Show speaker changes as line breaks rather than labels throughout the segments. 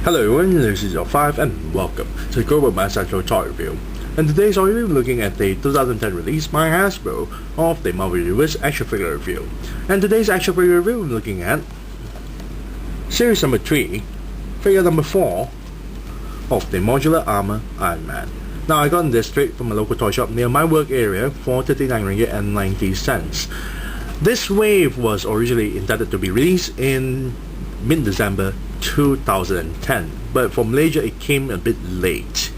Hello everyone, this is your 5 and welcome to Global Mass Central Toy Review. And today's Toy Review looking at the 2010 release by Hasbro of the Marvel Universe action figure review. And today's action figure review we're looking at series number 3, figure number 4 of the Modular Armor Iron Man. Now I got this straight from a local toy shop near my work area for 39 ringgit and 90 cents. This wave was originally intended to be released in mid-December 2010, but for Malaysia it came a bit late,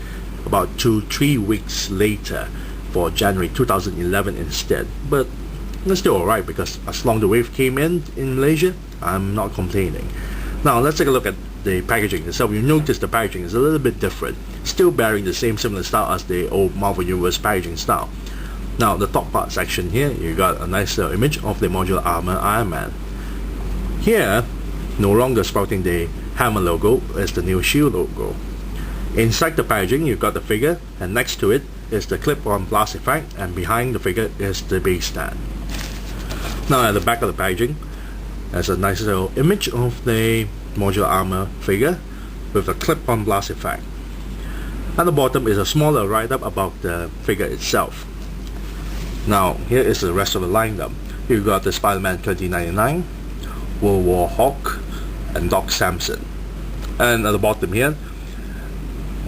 about 2-3 weeks later for January 2011 instead. But it's still alright because as long as the wave came in Malaysia, I'm not complaining. Now let's take a look at the packaging itself. You notice the packaging is a little bit different, still bearing the same similar style as the old Marvel Universe packaging style. Now the top part section here, you got a nice little image of the Modular Armor Iron Man. Here, no longer sprouting the hammer logo is the new shield logo. Inside the packaging you've got the figure, and next to it is the clip-on blast effect, and behind the figure is the base stand. Now at the back of the packaging there's a nice little image of the Modular Armor figure with a clip-on blast effect. At the bottom is a smaller write-up about the figure itself. Now here is the rest of the lineup. You've got the Spider-Man 2099, World War Hawk, and Doc Samson. And at the bottom here,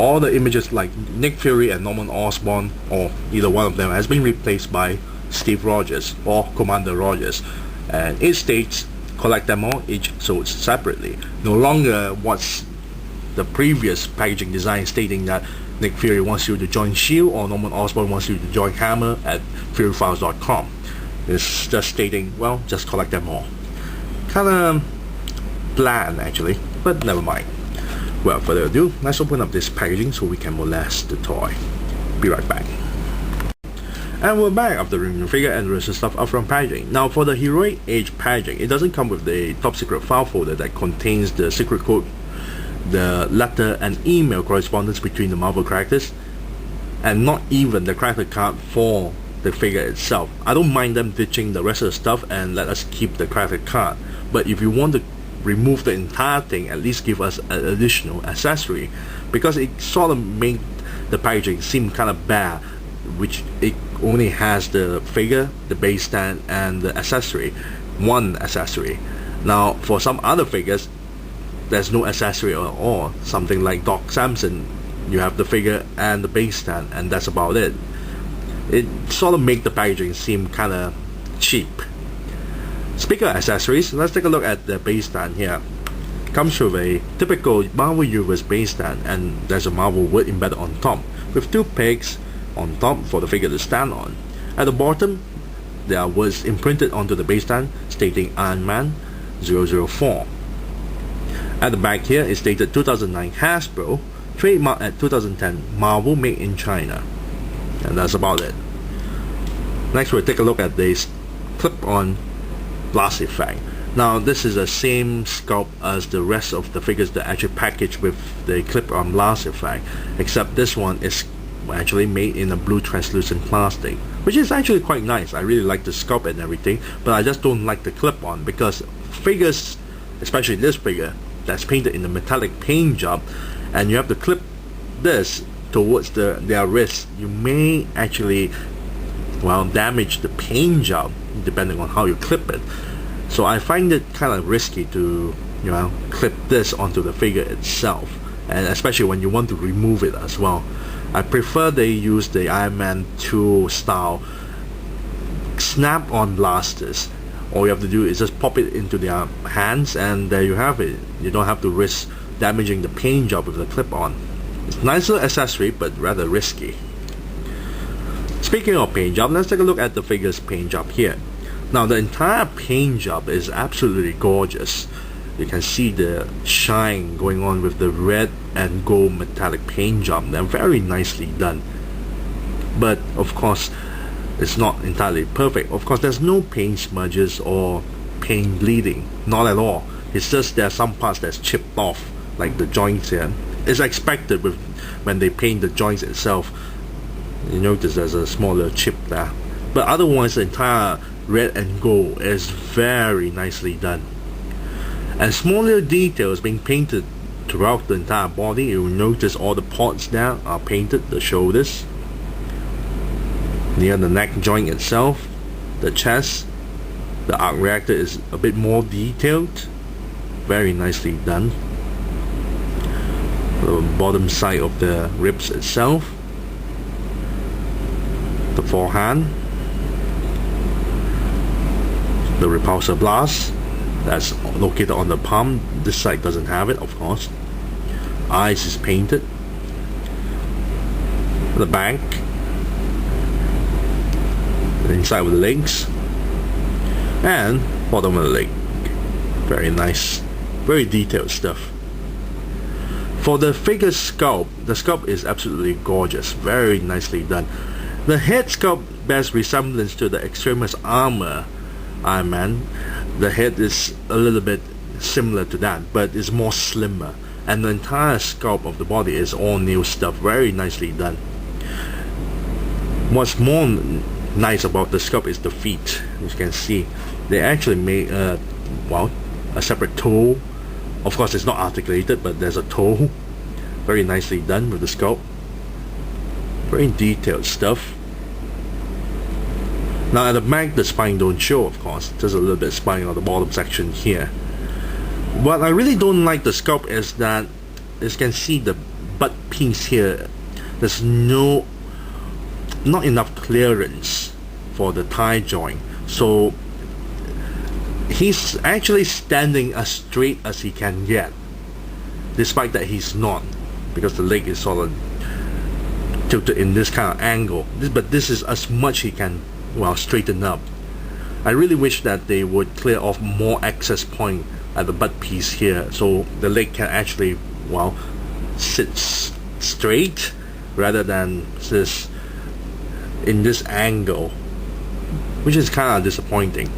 all the images like Nick Fury and Norman Osborn, or either one of them, has been replaced by Steve Rogers or Commander Rogers, and it states collect them all, each sold separately. No longer what's the previous packaging design stating that Nick Fury wants you to join S.H.I.E.L.D. or Norman Osborn wants you to join Hammer at furyfiles.com. It's just stating, well, just collect them all. Kinda bland actually, but never mind. Without further ado, let's open up this packaging so we can molest the toy. Be right back. And we're back after removing the figure and the rest of the stuff up from packaging. Now for the Heroic Age packaging, it doesn't come with the top secret file folder that contains the secret code, the letter and email correspondence between the Marvel characters, and not even the character card for the figure itself. I don't mind them ditching the rest of the stuff and let us keep the character card, but if you want to remove the entire thing, at least give us an additional accessory, because it sort of made the packaging seem kind of bad, which it only has the figure, the base stand, and the accessory, one accessory. Now for some other figures there's no accessory at all. Something like Doc Samson, you have the figure and the base stand, and that's about it. It sort of made the packaging seem kind of cheap. Speaking of accessories, let's take a look at the base stand here. It comes with a typical Marvel Universe base stand, and there's a Marvel word embedded on top, with 2 pegs on top for the figure to stand on. At the bottom, there are words imprinted onto the base stand stating Iron Man 004. At the back here is dated 2009 Hasbro, trademark at 2010 Marvel made in China. And that's about it. Next we'll take a look at this clip-on blast effect. Now this is the same sculpt as the rest of the figures that actually packaged with the clip-on blast effect, except this one is actually made in a blue translucent plastic, which is actually quite nice. I really like the sculpt and everything, but I just don't like the clip-on, because figures, especially this figure that's painted in the metallic paint job, and you have to clip this towards their wrist, you may actually, well, damage the paint job depending on how you clip it. So I find it kind of risky to, clip this onto the figure itself, and especially when you want to remove it as well. I prefer they use the Iron Man 2 style snap-on blasters. All you have to do is just pop it into their hands, and there you have it. You don't have to risk damaging the paint job with the clip-on. It's a nice little accessory, but rather risky. Speaking of paint job, let's take a look at the figure's paint job here. Now the entire paint job is absolutely gorgeous. You can see the shine going on with the red and gold metallic paint job. They're very nicely done. But of course, it's not entirely perfect. Of course, there's no paint smudges or paint bleeding. Not at all. It's just there are some parts that's chipped off, like the joints here. It's expected with when they paint the joints itself. You notice there's a smaller chip there. But otherwise, the entire red and gold is very nicely done. And smaller details being painted throughout the entire body. You'll notice all the parts there are painted, the shoulders, near the neck joint itself, the chest. The arc reactor is a bit more detailed, very nicely done. The bottom side of the ribs itself, the forehand, the repulsor blast that's located on the palm. This side doesn't have it, of course. Eyes is painted. The back, the inside of the legs, and bottom of the leg. Very nice, very detailed stuff. For the figure sculpt, the sculpt is absolutely gorgeous, very nicely done. The head sculpt bears resemblance to the Extremis Armor Iron Man. The head is a little bit similar to that, but it's more slimmer, and the entire sculpt of the body is all new stuff, very nicely done. What's more nice about the sculpt is the feet. As you can see, they actually made a separate toe. Of course it's not articulated, but there's a toe. Very nicely done with the sculpt. Very detailed stuff. Now at the back, the spine don't show, of course. There's a little bit of spine on the bottom section here. What I really don't like the sculpt is that, as you can see, the butt piece here, there's not enough clearance for the thigh joint. So he's actually standing as straight as he can get, despite that he's not, because the leg is sort of tilted in this kind of angle. But this is as much he can straighten up. I really wish that they would clear off more access point at the butt piece here, so the leg can actually sit straight rather than just in this angle, which is kind of disappointing.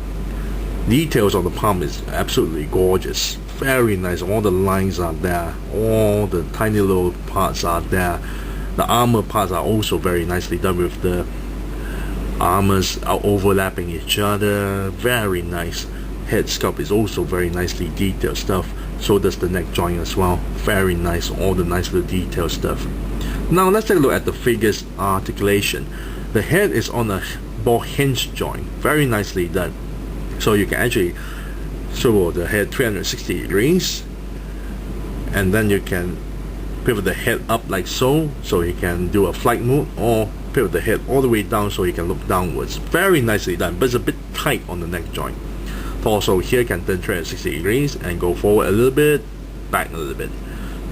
Details on the palm is absolutely gorgeous, very nice. All the lines are there, all the tiny little parts are there. The armor parts are also very nicely done, with the armors are overlapping each other, very nice. Head sculpt is also very nicely detailed stuff. So does the neck joint as well, very nice, all the nice little detailed stuff. Now let's take a look at the figure's articulation. The head is on a ball hinge joint, very nicely done. So you can actually swivel the head 360 degrees, and then you can pivot the head up like so you can do a flight mode, or pivot the head all the way down so you can look downwards. Very nicely done, but it's a bit tight on the neck joint. Torso here can turn 360 degrees and go forward a little bit, back a little bit.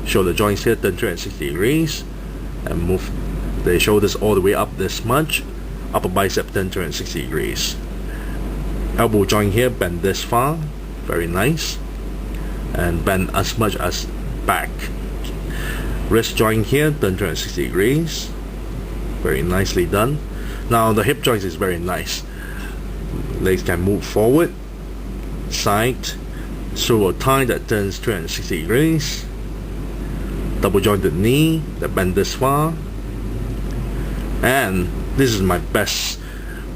Shoulder joints here turn 360 degrees and move the shoulders all the way up this much. Upper bicep turn 360 degrees. Elbow joint here bend this far, very nice, and bend as much as back. Wrist joint here turn 360 degrees, very nicely done. Now the hip joint is very nice. Legs can move forward, side, swivel thigh that turns 360 degrees, double jointed knee that bend this far, and this is my best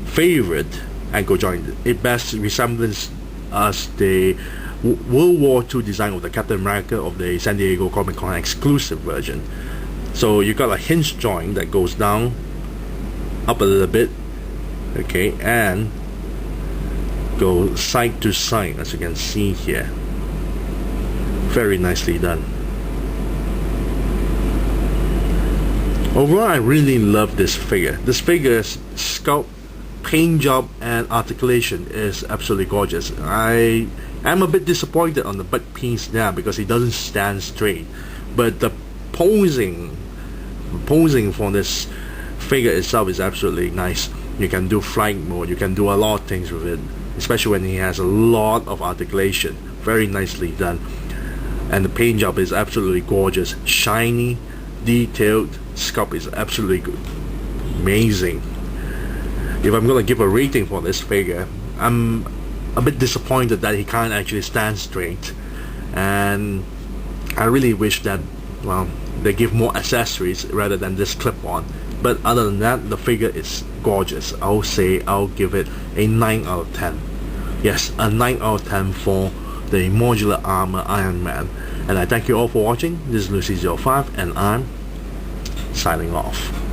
favorite ankle joint. It best resembles as the World War II design of the Captain America of the San Diego Comic Con exclusive version. So you got a hinge joint that goes down, up a little bit, okay, and go side to side, as you can see here. Very nicely done. Overall, I really love this figure. This figure's sculpt, paint job, and articulation is absolutely gorgeous. I am a bit disappointed on the butt piece there because it doesn't stand straight, but the posing for this figure itself is absolutely nice. You can do flight mode, you can do a lot of things with it, especially when he has a lot of articulation. Very nicely done, and the paint job is absolutely gorgeous, shiny, detailed. Sculpt is absolutely good, amazing. If I'm gonna give a rating for this figure, I'm a bit disappointed that he can't actually stand straight, and I really wish that they give more accessories rather than this clip-on. But other than that, the figure is gorgeous. I'll give it a 9 out of 10. Yes, a 9 out of 10 for the Modular Armor Iron Man. And I thank you all for watching. This is Lucy05 and I'm signing off.